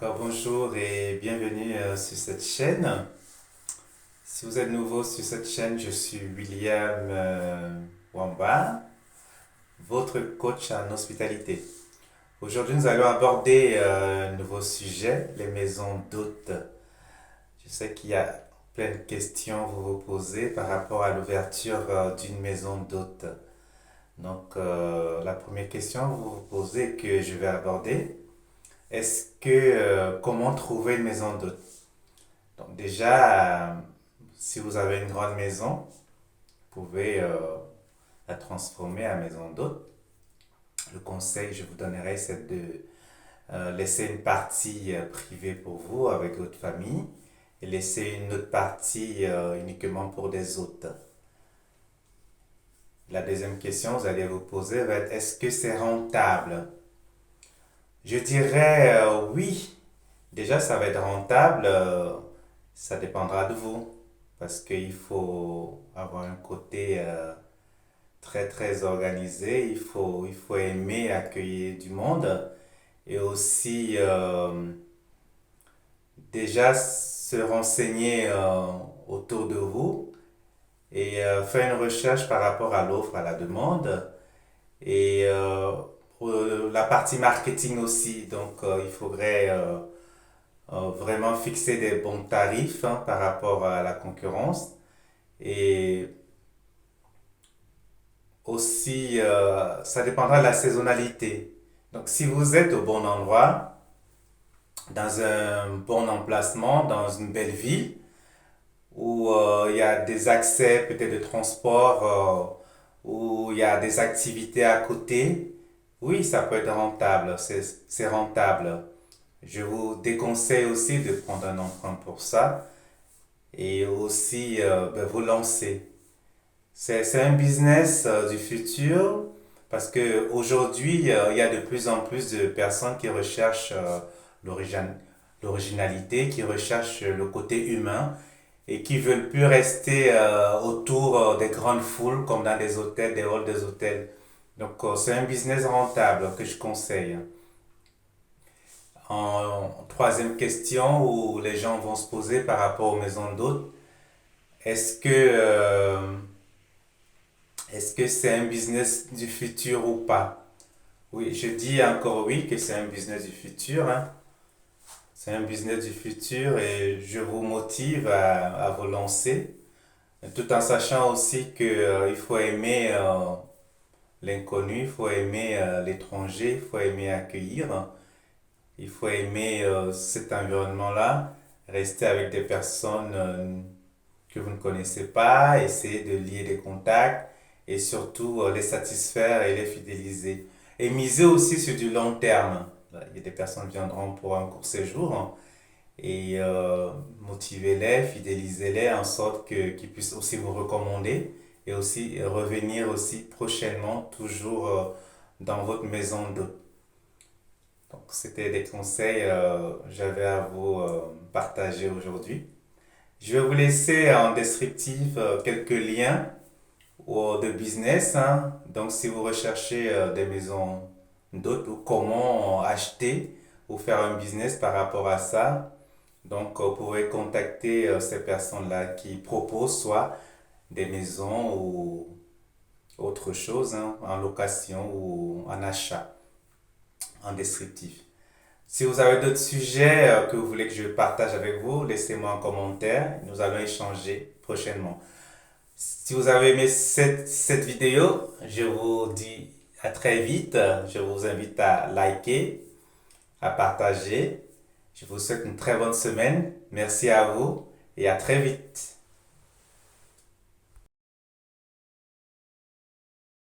Encore bonjour et bienvenue sur cette chaîne. Si vous êtes nouveau sur cette chaîne, je suis William Wamba, votre coach en hospitalité. Aujourd'hui, nous allons aborder un nouveau sujet, les maisons d'hôtes. Je sais qu'il y a plein de questions que vous vous posez par rapport à l'ouverture d'une maison d'hôtes. Donc, la première question que vous vous posez que je vais aborder, comment trouver une maison d'hôte? Donc déjà, si vous avez une grande maison, vous pouvez la transformer en maison d'hôte. Le conseil que je vous donnerai, c'est de laisser une partie privée pour vous avec votre famille et laisser une autre partie uniquement pour des hôtes. La deuxième question que vous allez vous poser va être, est-ce que c'est rentable? Je dirais oui. Déjà, ça va être rentable. Ça dépendra de vous. Parce qu'il faut avoir un côté très très organisé. Il faut aimer accueillir du monde. Et aussi déjà se renseigner autour de vous. Et faire une recherche par rapport à l'offre, à la demande. Et la partie marketing aussi. Donc, il faudrait vraiment fixer des bons tarifs par rapport à la concurrence. Et aussi, ça dépendra de la saisonnalité. Donc, si vous êtes au bon endroit, dans un bon emplacement, dans une belle ville, où il y a des accès peut-être de transport, où il y a des activités à côté, oui, ça peut être rentable, c'est rentable. Je vous déconseille aussi de prendre un emprunt pour ça et aussi vous lancer. C'est un business du futur parce que aujourd'hui il y a de plus en plus de personnes qui recherchent l'originalité, qui recherchent le côté humain et qui veulent plus rester autour des grandes foules comme dans des hôtels, des halls des hôtels. Donc c'est un business rentable que je conseille. En troisième question où les gens vont se poser par rapport aux maisons d'hôtes, est-ce que est-ce que c'est un business du futur ou pas? Oui, je dis encore oui que c'est un business du futur, hein. C'est un business du futur et je vous motive à vous lancer, tout en sachant aussi que il faut aimer l'inconnu, il faut aimer l'étranger, il faut aimer accueillir. Il faut aimer cet environnement-là, rester avec des personnes que vous ne connaissez pas, essayer de lier des contacts et surtout les satisfaire et les fidéliser. Et miser aussi sur du long terme. Il y a des personnes qui viendront pour un court séjour et motivez-les, fidélisez-les en sorte qu'ils puissent aussi vous recommander et aussi revenir aussi prochainement toujours dans votre maison d'hôte. Donc, c'était des conseils que j'avais à vous partager aujourd'hui. Je vais vous laisser en descriptif quelques liens de business, hein. Donc, si vous recherchez des maisons d'hôtes ou comment acheter ou faire un business par rapport à ça, donc vous pouvez contacter ces personnes-là qui proposent soit des maisons ou autre chose, hein, en location ou en achat, en descriptif. Si vous avez d'autres sujets que vous voulez que je partage avec vous, laissez-moi un commentaire. Nous allons échanger prochainement. Si vous avez aimé cette vidéo, je vous dis à très vite. Je vous invite à liker, à partager. Je vous souhaite une très bonne semaine. Merci à vous et à très vite.